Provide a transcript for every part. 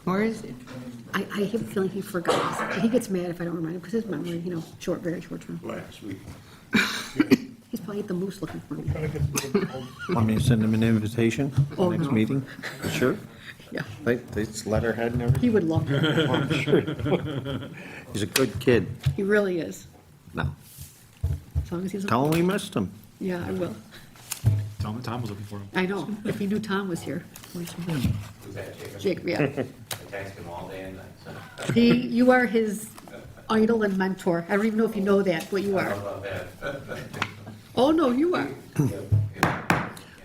Where is it? I have a feeling he forgot. He gets mad if I don't remind him, because his memory, short, very short term. Last week. He's probably at the moose looking for me. Want me to send him an invitation for Oh, the next no. meeting? Sure. Yeah, It's letterhead and everything? he would love it. Oh, I'm sure. He's a good kid. He really is, No, as long as he's. tell him we missed him. Yeah, I will. Tom was looking for him. I know, if he knew Tom was here. Who's that, Jacob? Jacob, yeah. I text him all day and night, so. You are his idol and mentor. I don't even know if you know that, but you I don't are. know about that. Oh, no, you are.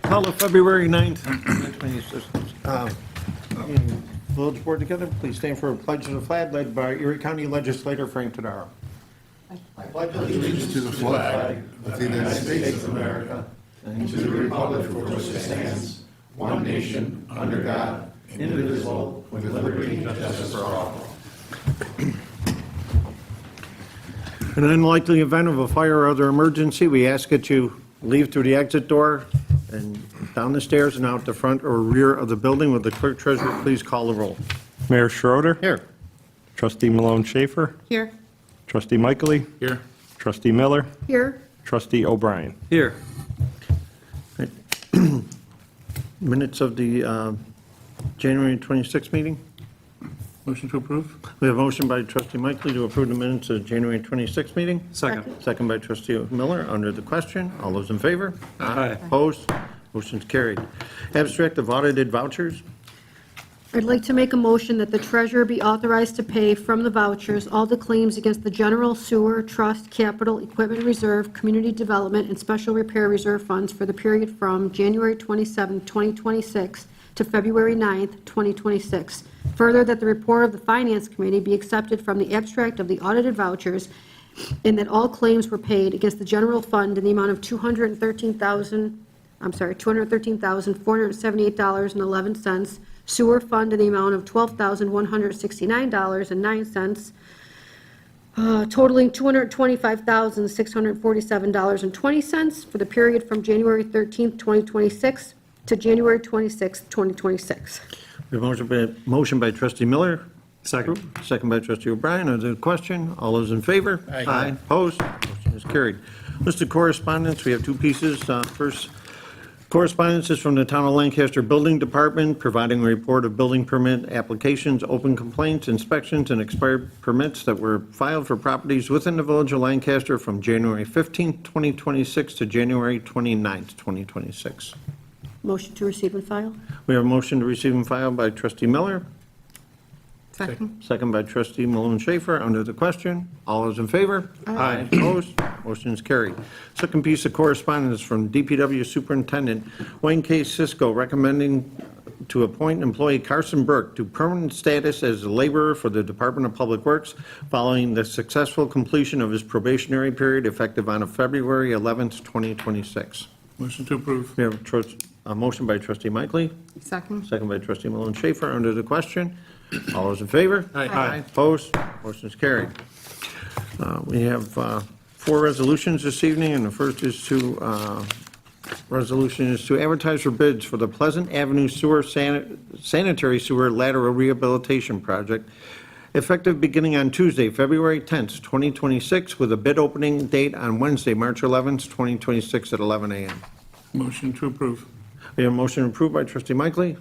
Call the February 9th, 2026. Village Board together, please stand for a pledge to the flag led by Erie County Legislator Frank Tadaro. Allegiance to the flag of the United States of America and to the republic for which it stands, one nation, under God, indivisible, with liberty and justice for all. In an unlikely event of a fire or other emergency, we ask that you leave through the exit door and down the stairs and out the front or rear of the building. Will the clerk treasurer please call the roll? Mayor Schroeder, Here. Trustee Malone Schaefer, Here. Trustee Michaely, Here. Trustee Miller, Here. Trustee O'Brien. Here. Minutes of the January 26th meeting. Motion to approve? We have a motion by trustee Michaely to approve the minutes of the January 26th meeting. Second. Second by trustee Miller. Under the question, all those in favor? Aye. Opposed? Motion's carried. Abstract of audited vouchers. I'd like to make a motion that the treasurer be authorized to pay from the vouchers all the claims against the general sewer, trust, capital, equipment reserve, community development, and special repair reserve funds for the period from January 27, 2026 to February 9, 2026. Further, that the report of the Finance Committee be accepted from the abstract of the audited vouchers, and that all claims were paid against the general fund in the amount of $213,478.11, sewer fund in the amount of $12,169.09, totaling $225,647.20 for the period from January 13th, 2026 to January 26th, 2026. We have a motion by trustee Miller. Second. Second by trustee O'Brien. Under the question, all those in favor? Aye. Opposed? Motion is carried. List of correspondence, we have two pieces. First, correspondence is from the Town of Lancaster Building Department, providing a report of building permit applications, open complaints, inspections, and expired permits that were filed for properties within the Village of Lancaster from January 15th, 2026 to January 29th, 2026. Motion to receive and file? We have a motion to receive and file by trustee Miller, Second. second by trustee Malone Schaefer. Under the question, all those in favor? Aye. Opposed? Motion is carried. Second piece of correspondence from DPW Superintendent Wayne K. Cisco recommending to appoint employee Carson Burke to permanent status as a laborer for the Department of Public Works following the successful completion of his probationary period effective on February 11th, 2026. Motion to approve? We have a motion by trustee Michaely, Second. second by trustee Malone Schaefer. Under the question, all those in favor? Aye. Opposed? Motion is carried. We have four resolutions this evening, and the first resolution is to advertise for bids for the Pleasant Avenue Sewer Sanitary Sewer Lateral Rehabilitation Project, effective beginning on Tuesday, February 10th, 2026, with a bid opening date on Wednesday, March 11th, 2026 at 11 a.m. Motion to approve? We have a motion approved by trustee Michaely,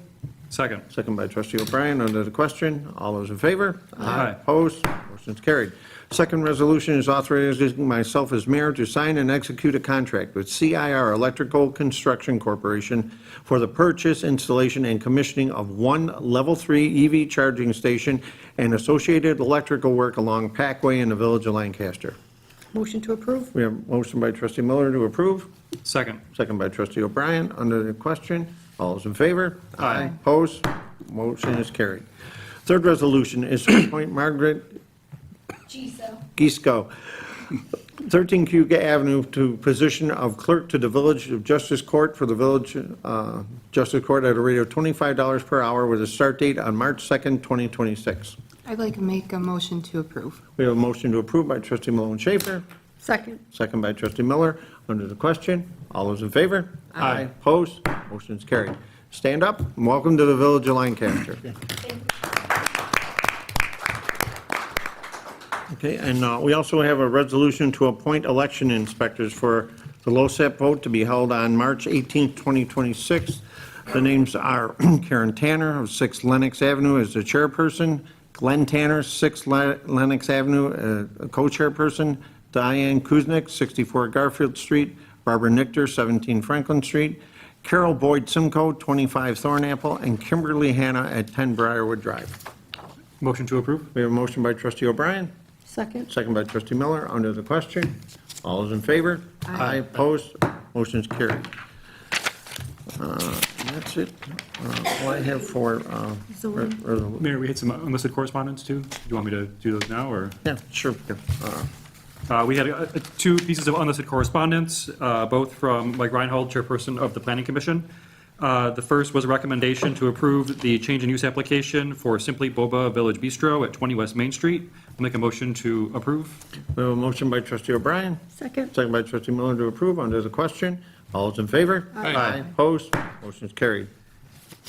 Second. second by trustee O'Brien. Under the question, all those in favor? Aye. Opposed? Motion is carried. Second resolution is authorizing myself as mayor to sign and execute a contract with CIR Electrical Construction Corporation for the purchase, installation, and commissioning of one Level 3 EV charging station and associated electrical work along Packway in the Village of Lancaster. Motion to approve? We have a motion by trustee Miller to approve, Second. second by trustee O'Brien. Under the question, all those in favor? Aye. Opposed? Motion is carried. Third resolution is to appoint Margaret Gisco, 13 Cuga Avenue, to position of clerk to the Village of Justice Court for the Village Justice Court at a rate of $25 per hour with a start date on March 2nd, 2026. I'd like to make a motion to approve. We have a motion to approve by trustee Malone Schaefer, Second. second by trustee Miller. Under the question, all those in favor? Aye. Opposed? Motion is carried. Stand up and welcome to the Village of Lancaster. Okay, and we also have a resolution to appoint election inspectors for the LoSAP vote to be held on March 18th, 2026. The names are Karen Tanner of 6 Lenox Avenue as the chairperson, Glenn Tanner, 6 Lenox Avenue, co-chairperson, Diane Kuznick, 64 Garfield Street, Barbara Nichter, 17 Franklin Street, Carol Boyd Simcoe, 25 Thornapple, and Kimberly Hanna at 10 Briarwood Drive. Motion to approve? We have a motion by trustee O'Brien, Second. second by trustee Miller. Under the question, all those in favor? Aye. Opposed? Motion's carried. And that's it. All I have for, Zoning. Mayor, we had some unlisted correspondence too. Do you want me to do those now, or? yeah, sure. We had two pieces of unlisted correspondence, both from Mike Reinhold, chairperson of the Planning Commission. The first was a recommendation to approve the change in use application for Simply Boba Village Bistro at 20 West Main Street. I'll make a motion to approve. We have a motion by trustee O'Brien, Second. second by trustee Miller to approve. Under the question, all those in favor? Aye. Opposed? Motion's carried.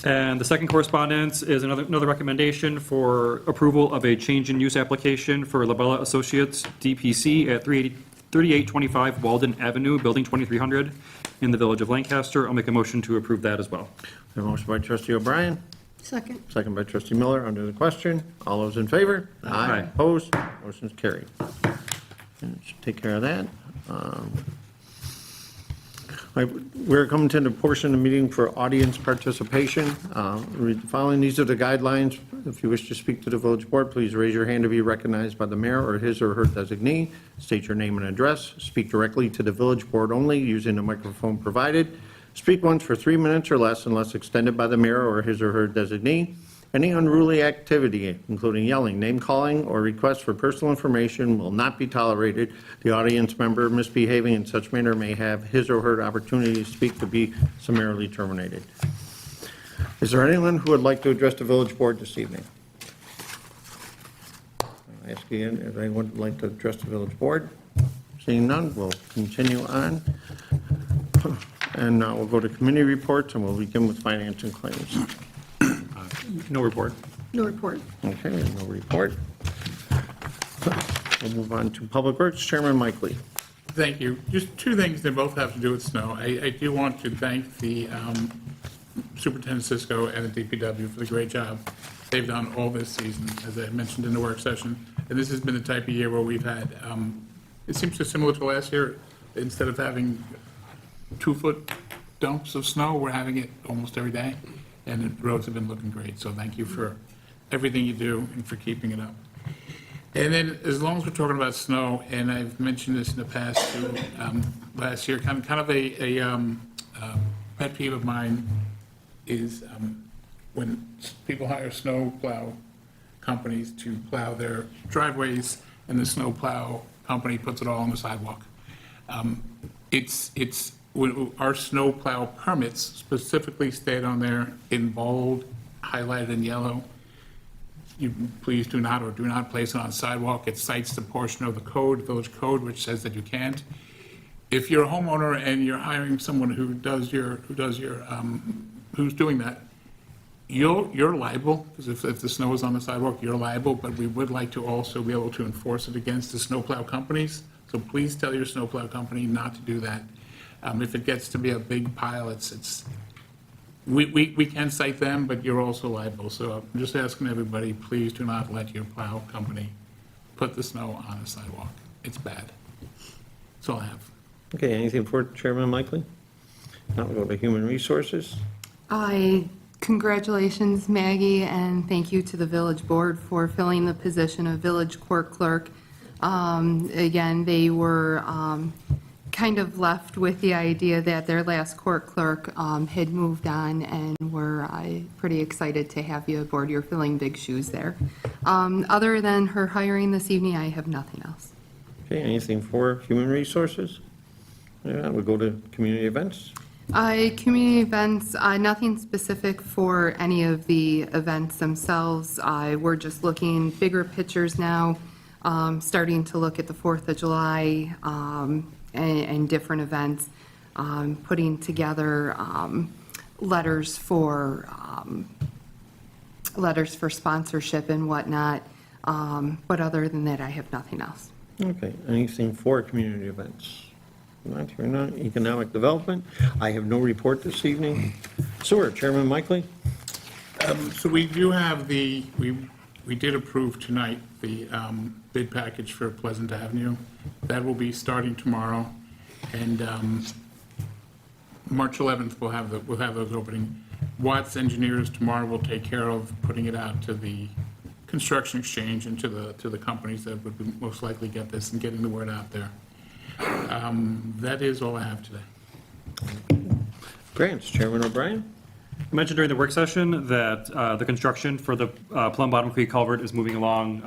And the second correspondence is another recommendation for approval of a change in use application for Labella Associates DPC at 3825 Walden Avenue, Building 2300 in the Village of Lancaster. I'll make a motion to approve that as well. We have a motion by trustee O'Brien, Second. second by trustee Miller. Under the question, all those in favor? Aye. Opposed? Motion's carried. And should take care of that. We're coming to the portion of the meeting for audience participation. Following, these are the guidelines. If you wish to speak to the village board, please raise your hand to be recognized by the mayor or his or her designee. State your name and address. Speak directly to the village board only using the microphone provided. Speak once for 3 minutes or less unless extended by the mayor or his or her designee. Any unruly activity, including yelling, name-calling, or requests for personal information will not be tolerated. The audience member misbehaving in such manner may have his or her opportunity to speak to be summarily terminated. Is there anyone who would like to address the village board this evening? I ask again, if anyone would like to address the village board? Seeing none, we'll continue on. And we'll go to committee reports, and we'll begin with finance and claims. No report. No report. Okay, no report. We'll move on to Public Works, Chairman Mike Lee. Thank you. Just two things that both have to do with snow. I do want to thank the Superintendent Cisco and the DPW for the great job they've done all this season, as I mentioned in the work session. And this has been the type of year where we've had, it seems so similar to last year, instead of having 2-foot dumps of snow, we're having it almost every day. And the roads have been looking great, so thank you for everything you do and for keeping it up. And then, as long as we're talking about snow, and I've mentioned this in the past too, last year, kind of a pet peeve of mine is when people hire snow plow companies to plow their driveways, and the snow plow company puts it all on the sidewalk. Our snow plow permits specifically state on there in bold, highlighted in yellow, you please do not or do not place it on sidewalk. It cites the portion of the code, village code, which says that you can't. If you're a homeowner and you're hiring someone who's doing that, you're liable, because if the snow is on the sidewalk, you're liable, but we would like to also be able to enforce it against the snowplow companies. So please tell your snowplow company not to do that. If it gets to be a big pile, we can cite them, but you're also liable. So I'm just asking everybody, please do not let your plow company put the snow on the sidewalk. It's bad. That's all I have. Okay, anything for Chairman Mike Lee? Now we'll go to Human Resources. Congratulations, Maggie, and thank you to the village board for filling the position of village court clerk. Again, they were kind of left with the idea that their last court clerk had moved on, and we're pretty excited to have you aboard. You're filling big shoes there. Other than her hiring this evening, I have nothing else. Okay, anything for Human Resources? Yeah, we'll go to community events. Community events, nothing specific for any of the events themselves. We're just looking bigger pictures now, starting to look at the 4th of July and different events, putting together letters for letters for sponsorship and whatnot. But other than that, I have nothing else. Okay, anything for community events? Not here, not economic development. I have no report this evening. Sewer, Chairman Mickley? So we do have we did approve tonight the bid package for Pleasant Avenue. That will be starting tomorrow, and March 11th, we'll have those opening. Watts Engineers tomorrow will take care of putting it out to the construction exchange and to the companies that would most likely get this and getting the word out there. That is all I have today. Grants, Chairman O'Brien? I mentioned during the work session that the construction for the Plum Bottom Creek culvert is moving along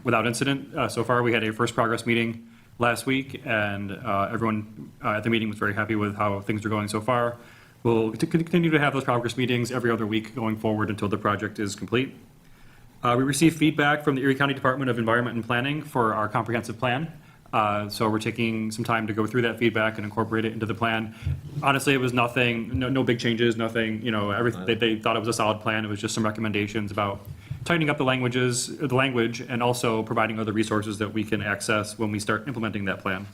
without incident. So far, we had a first progress meeting last week, and everyone at the meeting was very happy with how things are going so far. We'll continue to have those progress meetings every other week going forward until the project is complete. We received feedback from the Erie County Department of Environment and Planning for our comprehensive plan. So we're taking some time to go through that feedback and incorporate it into the plan. Honestly, it was nothing, no big changes, nothing, everything, they thought it was a solid plan. It was just some recommendations about tightening up the language, and also providing other resources that we can access when we start implementing that plan.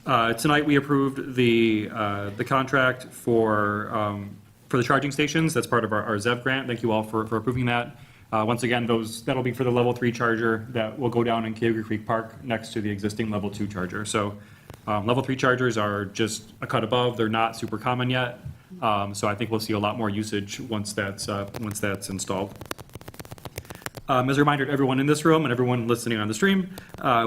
Tonight, we approved the contract for the charging stations. That's part of our ZEV grant. Thank you all for approving that. Once again, that'll be for the level 3 charger that will go down in Cayuga Creek Park next to the existing level 2 charger. So level 3 chargers are just a cut above. They're not super common yet. So I think we'll see a lot more usage once that's installed. As a reminder to everyone in this room and everyone listening on the stream,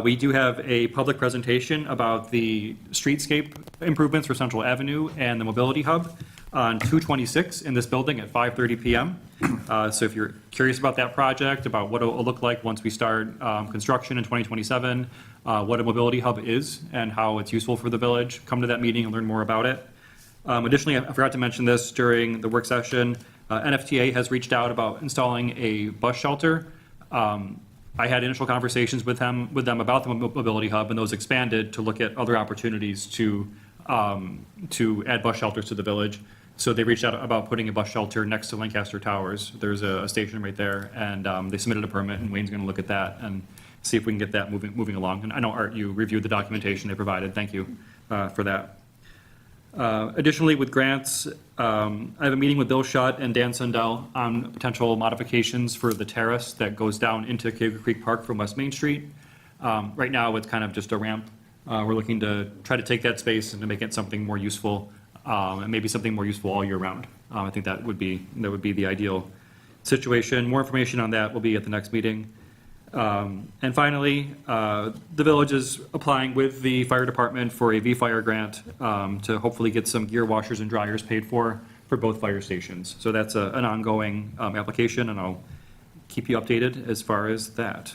we do have a public presentation about the streetscape improvements for Central Avenue and the Mobility Hub on 226 in this building at 5:30 p.m. So if you're curious about that project, about what it'll look like once we start construction in 2027, what a Mobility Hub is and how it's useful for the village, come to that meeting and learn more about it. Additionally, I forgot to mention this during the work session. NFTA has reached out about installing a bus shelter. I had initial conversations with them about the Mobility Hub, and those expanded to look at other opportunities to add bus shelters to the village. So they reached out about putting a bus shelter next to Lancaster Towers. There's a station right there, and they submitted a permit, and Wayne's going to look at that and see if we can get that moving along. And I know, Art, you reviewed the documentation they provided. Thank you for that. Additionally, with grants, I have a meeting with Bill Schutt and Dan Sundell on potential modifications for the terrace that goes down into Cayuga Creek Park from West Main Street. Right now, it's kind of just a ramp. We're looking to try to take that space and to make it something more useful, and maybe something more useful all year round. I think that would be the ideal situation. More information on that will be at the next meeting. And finally, the village is applying with the fire department for a V-Fire grant to hopefully get some gear washers and dryers paid for both fire stations. So that's an ongoing application, and I'll keep you updated as far as that.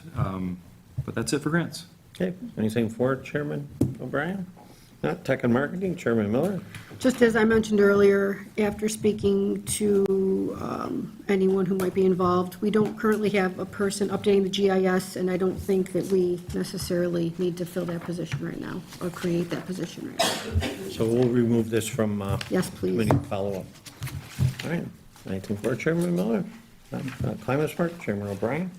But that's it for grants. Okay, anything for Chairman O'Brien? Not Tech and Marketing, Chairman Miller? Just as I mentioned earlier, after speaking to anyone who might be involved, we don't currently have a person updating the GIS, and I don't think that we necessarily need to fill that position right now, or create that position right now. So we'll remove this from Yes, please. committee follow-up. All right, anything for Chairman Miller? Climate Smart, Chairman O'Brien?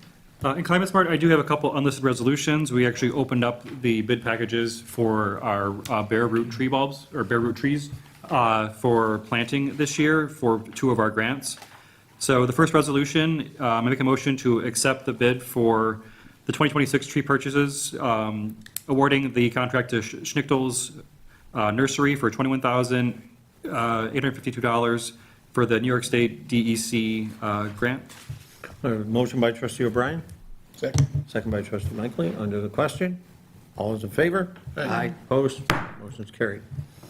In Climate Smart, I do have a couple unlisted resolutions. We actually opened up the bid packages for our bare root tree bulbs, or bare root trees, for planting this year for 2 of our grants. So the first resolution, I make a motion to accept the bid for the 2026 tree purchases, awarding the contract to Schnichtels Nursery for $21,852 for the New York State DEC grant. Motion by trustee O'Brien, Second. second by trustee Mickley. Under the question, all those in favor? Aye. Opposed? Motion's carried.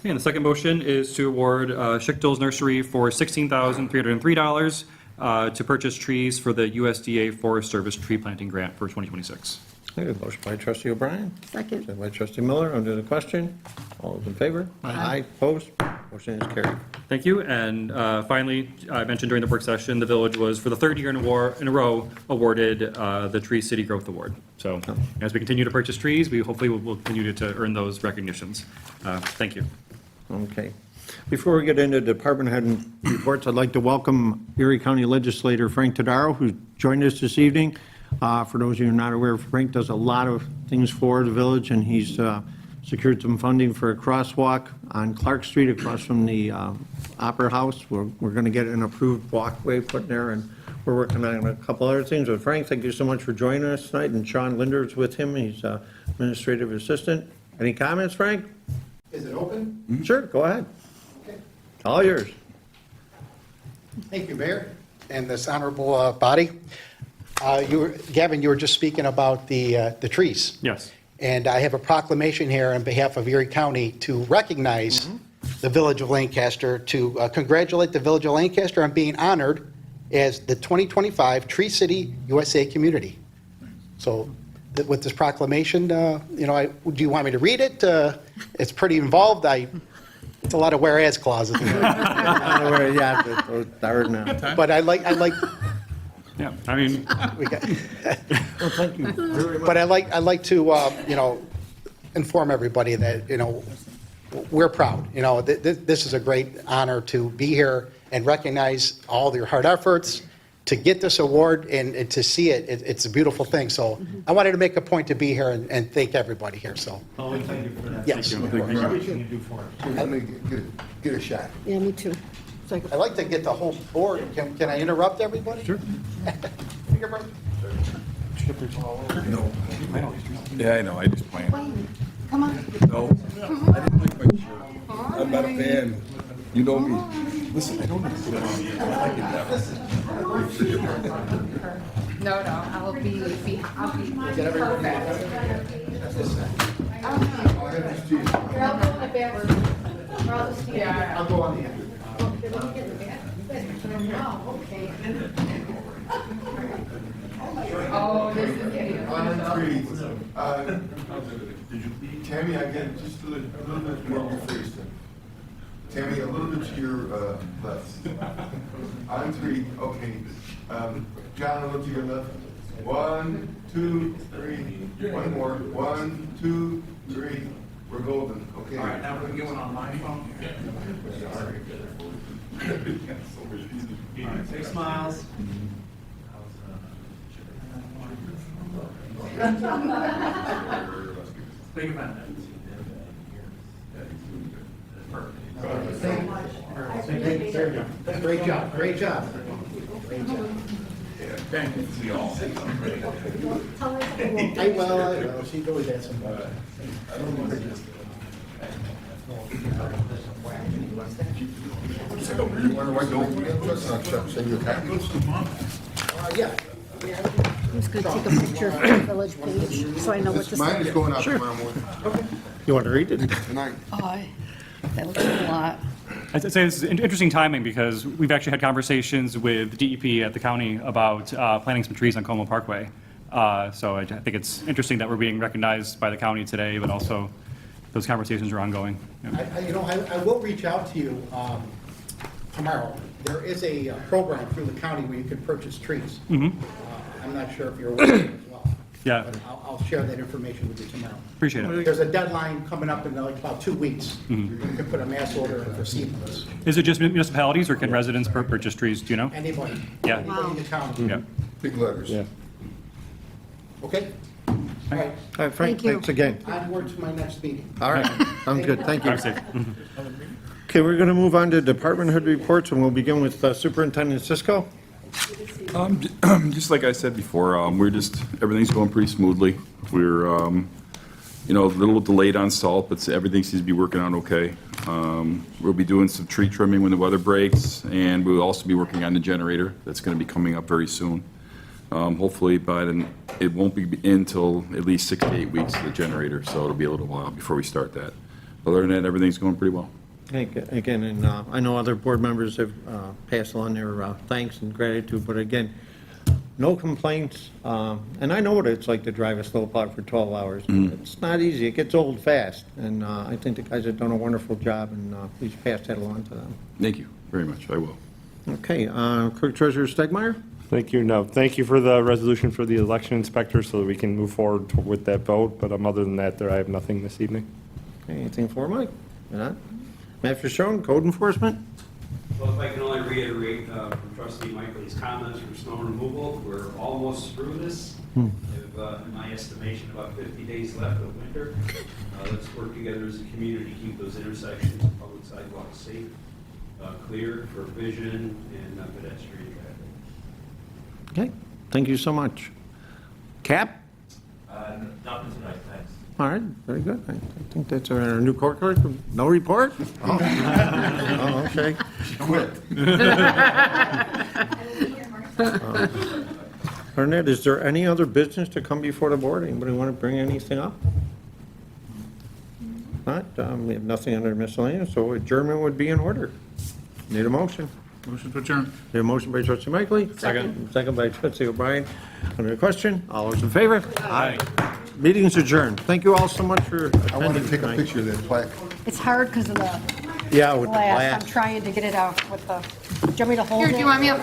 And the second motion is to award Schnichtels Nursery for $16,303 to purchase trees for the USDA Forest Service tree planting grant for 2026. Okay, motion by trustee O'Brien, Second. second by trustee Miller. Under the question, all those in favor? Aye. Opposed? Motion is carried. Thank you. And finally, I mentioned during the work session, the village was, for the third year in a row, awarded the Tree City Growth Award. So as we continue to purchase trees, we hopefully will continue to earn those recognitions. Thank you. Okay. Before we get into department head reports, I'd like to welcome Erie County Legislator Frank Todaro, who joined us this evening. For those of you who are not aware, Frank does a lot of things for the village, and he's secured some funding for a crosswalk on Clark Street across from the Opera House. We're going to get an approved walkway put there, and we're working on a couple other things. But Frank, thank you so much for joining us tonight, and Sean Linder's with him. He's administrative assistant. Any comments, Frank? Is it open? Sure, go ahead. All yours. Thank you, Mayor, and this honorable body. Gavin, you were just speaking about the trees. Yes. And I have a proclamation here on behalf of Erie County to recognize the Village of Lancaster, to congratulate the Village of Lancaster on being honored as the 2025 Tree City USA Community. So with this proclamation, do you want me to read it? It's pretty involved. It's a lot of whereas clauses. Yeah, start now. But I like, Yeah, I mean, we got, Well, thank you very much. but I like to, inform everybody that, we're proud. This is a great honor to be here and recognize all your hard efforts to get this award and to see it. It's a beautiful thing. So I wanted to make a point to be here and thank everybody here, so. Oh, thank you for that. Yes. Everything you do for us. Let me get a shot. Yeah, me too. I'd like to get the whole board. Can I interrupt everybody? Sure. Yeah, I know, I just planned. Come on. No, I didn't like my shirt. I'm not a fan. You know me. Listen, I don't need to put it on. I like it that way. No, I'll be perfect. Get everybody. I'll go in the back. Or I'll just stand here. I'll go on the end. Oh, this is getting Tammy, I get just a little bit more of your face then. Tammy, a little bit to your left. On three, okay. John, a little to your left. 1, 2, 3. One more. 1, 2, 3. We're golden, okay? All right, now we're going to get one on my phone. Big smiles. big event. Great job, great job. Thank you. See y'all. I will. She really had some. Yeah. I'm just going to take a picture of the village page, so I know what to Mine is say. going out tomorrow morning. You want to read it? Tonight. Oh, that looks a lot. I'd say this is interesting timing because we've actually had conversations with DEP at the county about planting some trees on Como Parkway. So I think it's interesting that we're being recognized by the county today, but also those conversations are ongoing. Yeah. I will reach out to you tomorrow. There is a program through the county where you can purchase trees. I'm not sure if you're aware of it as well. Yeah. But I'll share that information with you tomorrow. Appreciate it. There's a deadline coming up in like about 2 weeks. You can put a mass order in for seedlings. Is it just municipalities or can residents purchase trees? Do you know? Anybody. Yeah. Anybody in the county. Yeah. Big letters. Yeah. Okay? All right. All right, Frank, Thank you. thanks again. Onward to my next meeting. All right, sounds good, thank you. Drive safe. Okay, we're going to move on to department head reports, and we'll begin with Superintendent Cisco. Just like I said before, everything's going pretty smoothly. We're, a little delayed on salt, but everything seems to be working out okay. We'll be doing some tree trimming when the weather breaks, and we'll also be working on the generator that's going to be coming up very soon. Hopefully by then, it won't be until at least 6 to 8 weeks of the generator, so it'll be a little while before we start that. Other than that, everything's going pretty well. Again, and I know other board members have passed on their thanks and gratitude, but again, no complaints. And I know what it's like to drive a snowplow for 12 hours. It's not easy, it gets old fast, and I think the guys have done a wonderful job, and please pass that along to them. Thank you very much, I will. Okay, Clerk Treasurer Stegmeyer? Thank you. No, thank you for the resolution for the election inspector so that we can move forward with that vote. But other than that, I have nothing this evening. Okay, anything for Mike? Not? Master Schoen, Code Enforcement? Well, if I can only reiterate from trustee Michael's comments for snow removal, we're almost through this. We have, in my estimation, about 50 days left of winter. Let's work together as a community to keep those intersections and public sidewalks safe, clear for vision and pedestrian traffic. Okay, thank you so much. Cap? Nothing tonight, thanks. All right, very good. I think that's our new court clerk. No report? Oh, Oh, okay. Quit. Arnett, is there any other business to come before the board? Anybody want to bring anything up? Not, we have nothing under miscellaneous, so adjournment would be in order. Need a motion? Motion to adjourn. We have a motion by trustee Michael. Second. Second by trustee O'Brien. Under the question, all those in favor? Aye. Meeting's adjourned. Thank you all so much for I want attending to take a tonight. picture of that plaque. It's hard because of the Yeah, with the glass. I'm glass. trying to get it out with the, do you want me to hold Here, it? do you want me to hold